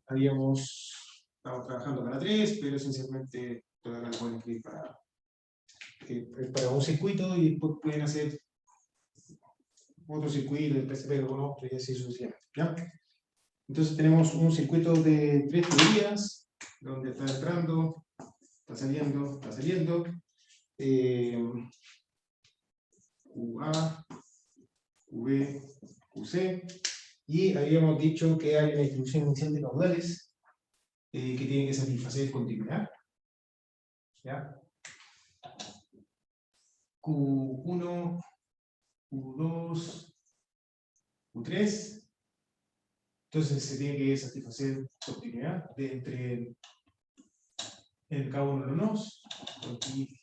estamos trabajando para 3, pero esencialmente todavía lo pueden escribir para un circuito y después pueden hacer otro circuito, después se pega con otro y así sucesivamente. ¿Ya? Entonces tenemos un circuito de 3 teorías, donde está entrando, está saliendo, QA, QB, QC, y habíamos dicho que hay una distribución inicial de caudales que tiene que satisfacer continuidad. ¿Ya? Q1, Q2, Q3. Entonces se tiene que satisfacer continuidad entre cada uno de los nodos, continuidad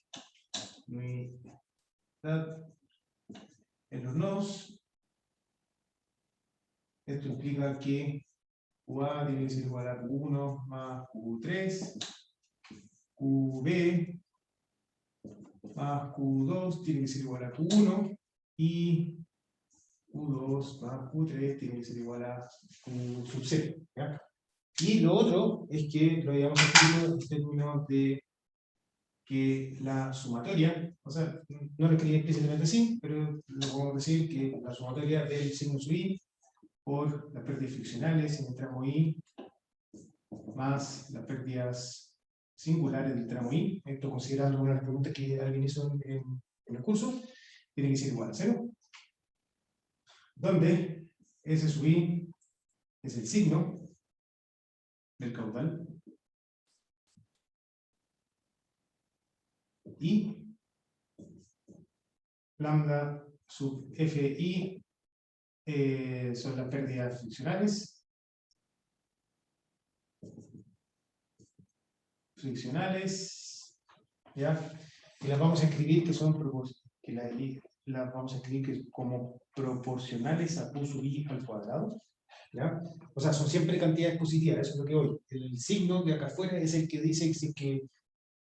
en los nodos. Esto implica que QA tiene que ser igual a Q1 más Q3, QB más Q2 tiene que ser igual a Q1, y Q2 más Q3 tiene que ser igual a Q sub 0. ¿Ya? Y lo otro es que lo habíamos escrito en términos de que la sumatoria, o sea, no lo escribí explícitamente así, pero lo podemos decir que la sumatoria del signo sub i por las pérdidas friccionales en el tramo I más las pérdidas singulares del tramo I, esto considerando una de las preguntas que alguien hizo en el curso, tiene que ser igual a 0, donde S sub i es el signo del caudal y lambda sub fi son las pérdidas friccionales, ¿ya? Y las vamos a escribir que son las vamos a escribir como proporcionales a Q sub i al cuadrado, ¿ya? O sea, son siempre cantidades positivas, eso es lo que voy. El signo de acá afuera es el que dice que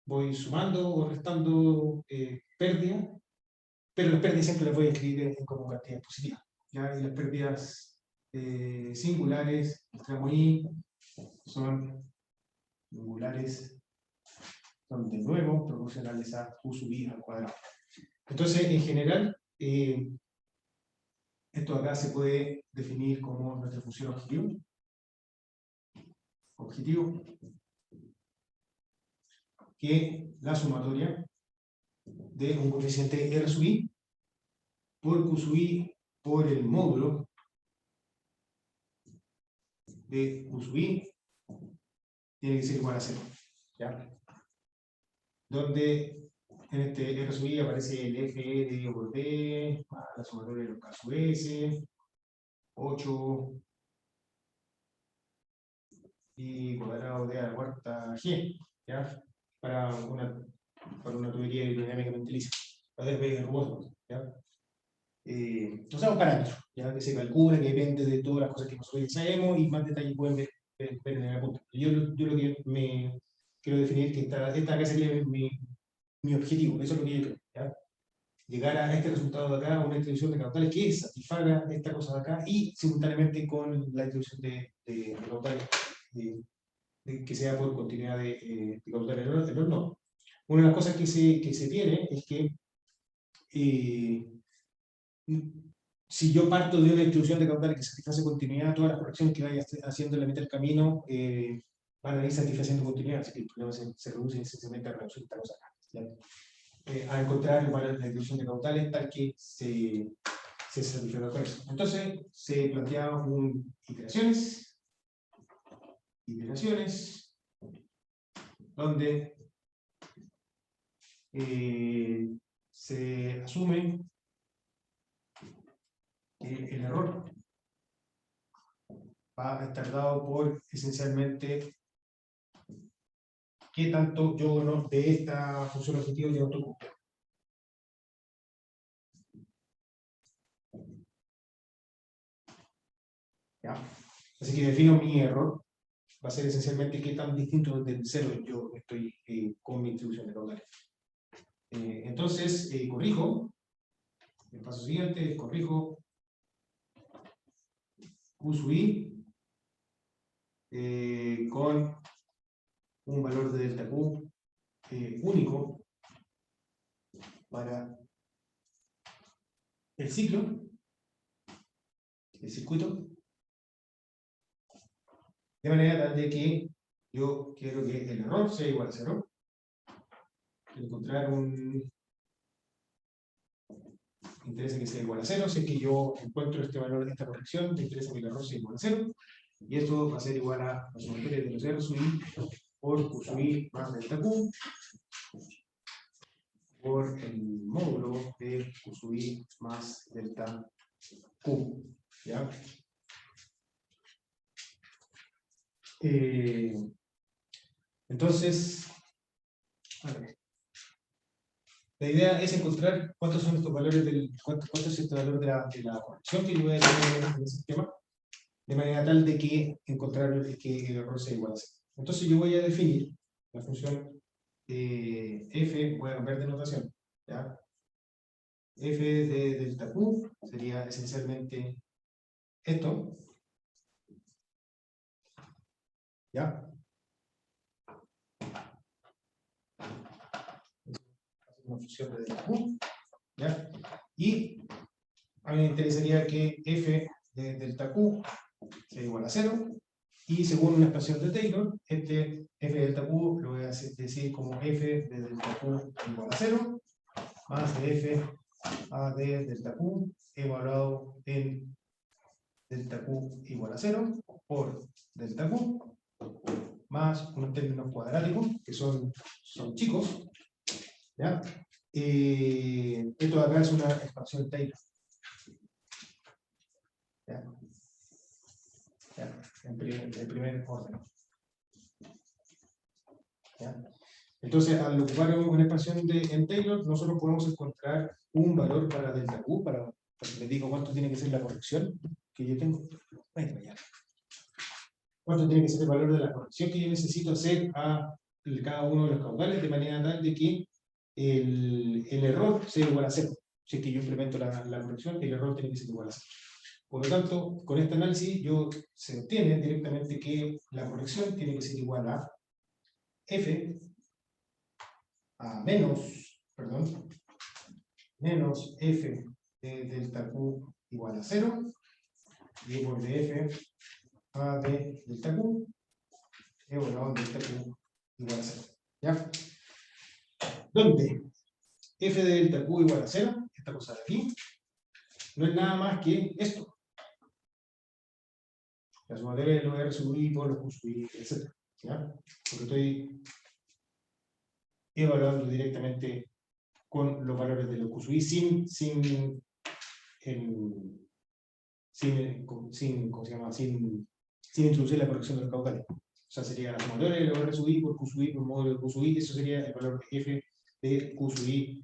voy sumando o restando pérdidas, pero las pérdidas siempre las voy a escribir como cantidades positivas, ¿ya? Y las pérdidas singulares, el tramo I, son singulares, son de nuevo proporcionales a Q sub i al cuadrado. Entonces, en general, esto acá se puede definir como nuestra función objetivo. Que la sumatoria de un coeficiente R sub i por Q sub i por el módulo de Q sub i tiene que ser igual a 0. ¿Ya? Donde en este R sub i aparece el F dividido por D, más la sumatoria de los K sub S, 8 y cuadrado de a la cuarta G, ¿ya? Para una tubería hidrodinámicamente lisa, para despegue rugoso, ¿ya? O sea, un parámetro, ¿ya? Que se calcula, que depende de todas las cosas que nosotros ya sabemos, y más detalles pueden ver en el apunte. Yo lo que me quiero definir que esta acá sería mi objetivo, eso es lo que yo creo, ¿ya? Llegar a este resultado de acá, una distribución de caudales que satisfaga esta cosa de acá, y simultáneamente con la distribución de caudales que sea por continuidad de caudales en los nodos. Una de las cosas que se tiene es que si yo parto de una distribución de caudales que satisface continuidad, todas las correcciones que vaya haciendo en la mitad del camino van a ir satisfaciendo continuidad, así que el problema se reduce esencialmente a reducir esta cosa acá, ¿ya? A encontrar la distribución de caudales tal que se satisfaga con eso. Entonces se plantean iteraciones, donde se asume que el error va a estar dado por esencialmente qué tanto yo no, de esta función objetiva yo no toco. ¿Ya? Así que defino mi error, va a ser esencialmente qué tan distinto del cero yo estoy con mi distribución de caudales. Entonces, corrijo, el paso siguiente es corrijo Q sub i con un valor de delta Q único para el ciclo, el circuito, de manera tal de que yo quiero que el error sea igual a 0. Encontrar un... Me interesa que sea igual a 0. Si es que yo encuentro este valor de esta corrección, me interesa que el error sea igual a 0. Y esto va a ser igual a la sumatoria de los R sub I por Q sub I más delta Q por el módulo de Q sub I más delta Q. ¿Ya? Entonces, a ver, la idea es encontrar cuántos son estos valores cuánto es este valor de la corrección que yo voy a tener en el sistema, de manera tal de que encontrar que el error sea igual a 0. Entonces yo voy a definir la función f, voy a cambiar de notación, ¿ya? F de delta Q sería esencialmente esto, ¿ya? Una función de delta Q, ¿ya? Y a mí me interesaría que f de delta Q sea igual a 0, y según una expresión de Taylor, este f de delta Q lo voy a decir como f de delta Q igual a 0, más de f a de delta Q evaluado en delta Q igual a 0 por delta Q, más unos términos cuadráticos que son chicos, ¿ya? Esto de acá es una expansión Taylor. ¿Ya? ¿Ya? En primer orden. ¿Ya? Entonces, al ocupar una expansión en Taylor, nosotros podemos encontrar un valor para delta Q, para que les digo cuánto tiene que ser la corrección que yo tengo. Cuánto tiene que ser el valor de la corrección que yo necesito hacer a cada uno de los caudales, de manera tal de que el error sea igual a 0. Si es que yo implemento la corrección, el error tiene que ser igual a 0. Por lo tanto, con este análisis se obtiene directamente que la corrección tiene que ser igual a f a menos f de delta Q igual a 0, y por df a de delta Q evaluado en delta Q igual a 0. ¿Ya? Donde f de delta Q igual a 0, esta cosa de aquí, no es nada más que esto. La sumatoria de los R sub I por los Q sub I, etc. ¿Ya? Porque estoy evaluando directamente con los valores de los Q sub I sin introducir la corrección de los caudales. O sea, sería la sumatoria de los R sub I por Q sub I por módulo de Q sub I, eso sería el valor de f de Q sub I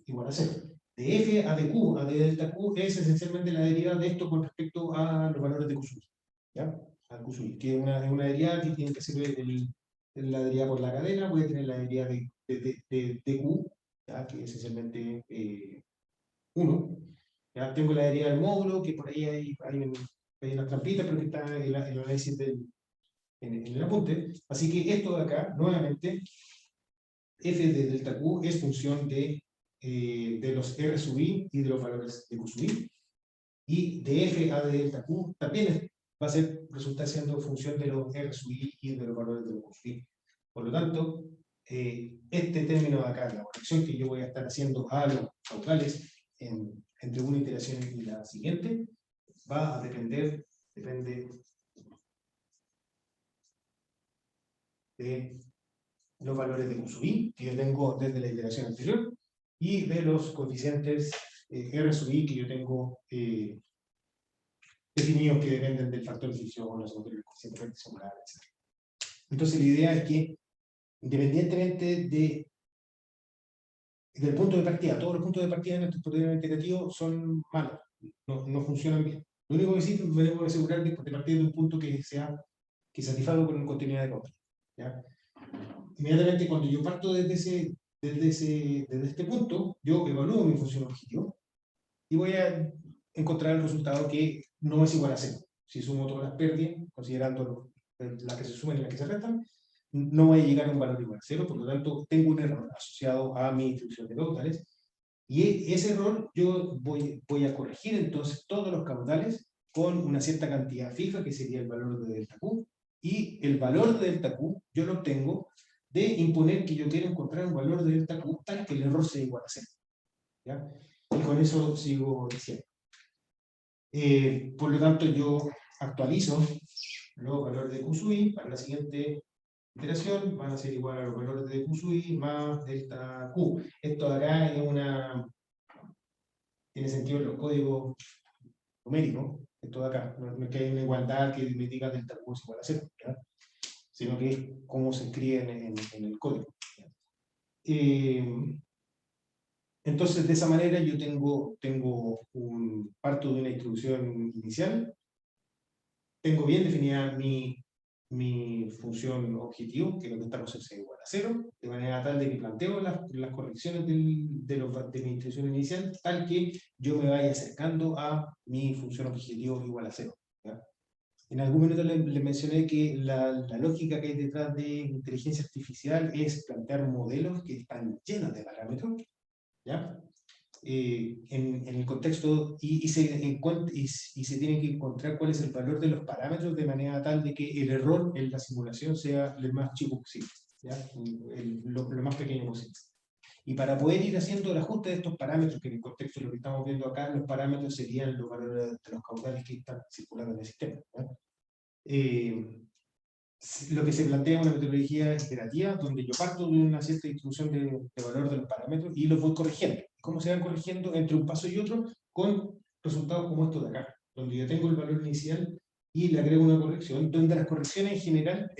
igual a 0. De f a de q, a de delta q, es esencialmente la derivada de esto con respecto a los valores de Q sub I. ¿Ya? Al Q sub I, que es una derivada que tiene que ser la derivada por la cadena, voy a tener la derivada de Q, ¿ya? Que es esencialmente 1. ¿Ya? Tengo la derivada del módulo, que por ahí hay unas trampitas, pero que está en el análisis en el apunte. Así que esto de acá, nuevamente, f de delta q es función de los R sub I y de los valores de Q sub I. Y de f a de delta q también va a resultar siendo función de los R sub I y de los valores de los Q sub I. Por lo tanto, este término de acá, la corrección que yo voy a estar haciendo a los caudales entre una iteración y la siguiente, va a depende de los valores de Q sub I que yo tengo desde la iteración anterior y de los coeficientes R sub I que yo tengo definidos, que dependen del factor de fricción, los del coeficiente vertical, etc. Entonces la idea es que, independientemente del punto de partida, todos los puntos de partida en nuestro programa integrativo son malos, no funcionan bien. Lo único que sí me debo asegurar es de partir de un punto que satisfaga con continuidad de causa. ¿Ya? Inmediatamente cuando yo parto desde este punto, yo evalúo mi función objetivo y voy a encontrar el resultado que no es igual a 0. Si sumo todas las pérdidas, considerando las que se suman y las que se restan, no voy a llegar a un valor igual a 0, por lo tanto tengo un error asociado a mi distribución de caudales, y ese error yo voy a corregir entonces todos los caudales con una cierta cantidad fija, que sería el valor de delta Q, y el valor de delta Q yo lo obtengo de imponer que yo quiero encontrar un valor de delta Q tal que el error sea igual a 0. ¿Ya? Y con eso sigo diciendo. Por lo tanto, yo actualizo los valores de Q sub i para la siguiente iteración, van a ser igual a los valores de Q sub i más delta Q. Esto acá es tiene sentido en los códigos numéricos, esto de acá, no es que hay una igualdad que me diga delta Q es igual a 0, ¿ya? Sino que es cómo se escribe en el código. Entonces, de esa manera yo tengo parto de una distribución inicial, tengo bien definida mi función objetivo, que es lo que estamos en C igual a 0, de manera tal de que planteo las correcciones de mi distribución inicial, tal que yo me vaya acercando a mi función objetivo igual a 0. ¿Ya? En algún momento le mencioné que la lógica que hay detrás de inteligencia artificial es plantear modelos que están llenos de parámetros, ¿ya? En el contexto, y se tiene que encontrar cuál es el valor de los parámetros de manera tal de que el error en la simulación sea el más chico posible, ¿ya? Lo más pequeño posible. Y para poder ir haciendo el ajuste de estos parámetros, que en el contexto de lo que estamos viendo acá, los parámetros serían los valores de los caudales que están circulando en el sistema, ¿ya? Lo que se plantea es una metodología iterativa donde yo parto de una cierta distribución de valor de los parámetros y los voy corrigiendo. ¿Cómo se van corrigiendo entre un paso y otro? Con resultados como estos de acá, donde yo tengo el valor inicial y le agrego una corrección, donde las correcciones en general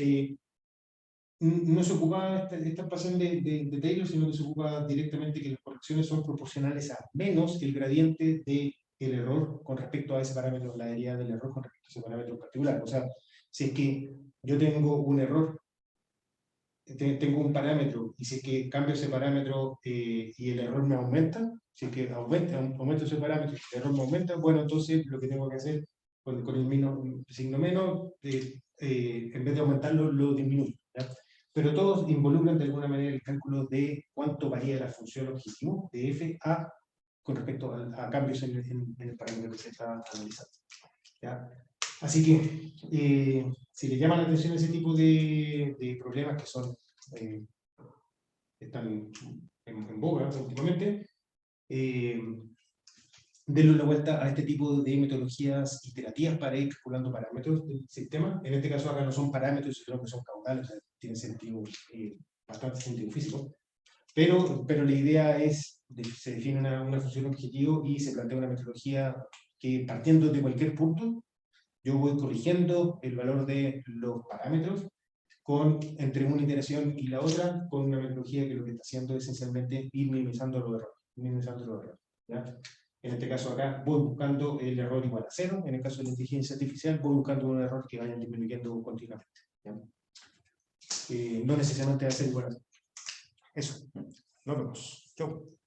no se ocupa esta ecuación de Taylor, sino que se ocupa directamente que las correcciones son proporcionales a menos el gradiente del error con respecto a ese parámetro, la derivada del error con respecto a ese parámetro en particular. O sea, si es que yo tengo un error, tengo un parámetro, y si es que cambio ese parámetro y el error me aumenta, si es que aumento ese parámetro y el error me aumenta, bueno, entonces lo que tengo que hacer con el signo menos, en vez de aumentarlo, lo disminuyo, ¿ya? Pero todos involucran de alguna manera el cálculo de cuánto varía la función objetivo de f con respecto a cambios en el parámetro que se está analizando, ¿ya? Así que, si le llama la atención ese tipo de problemas que están en boga últimamente, denle una vuelta a este tipo de metodologías iterativas para ir calculando parámetros del sistema. En este caso acá no son parámetros, sino que son caudales, o sea, tienen sentido, bastante sentido físico. Pero la idea es, se define una función objetivo y se plantea una metodología que, partiendo de cualquier punto, yo voy corrigiendo el valor de los parámetros entre una iteración y la otra, con una metodología que lo que está haciendo es esencialmente ir minimizando los errores. ¿Ya? En este caso acá voy buscando el error igual a 0, en el caso de la inteligencia artificial voy buscando un error que vaya disminuyendo continuamente. ¿Ya? No necesariamente va a ser igual a 0. Eso, nos vemos. Chau.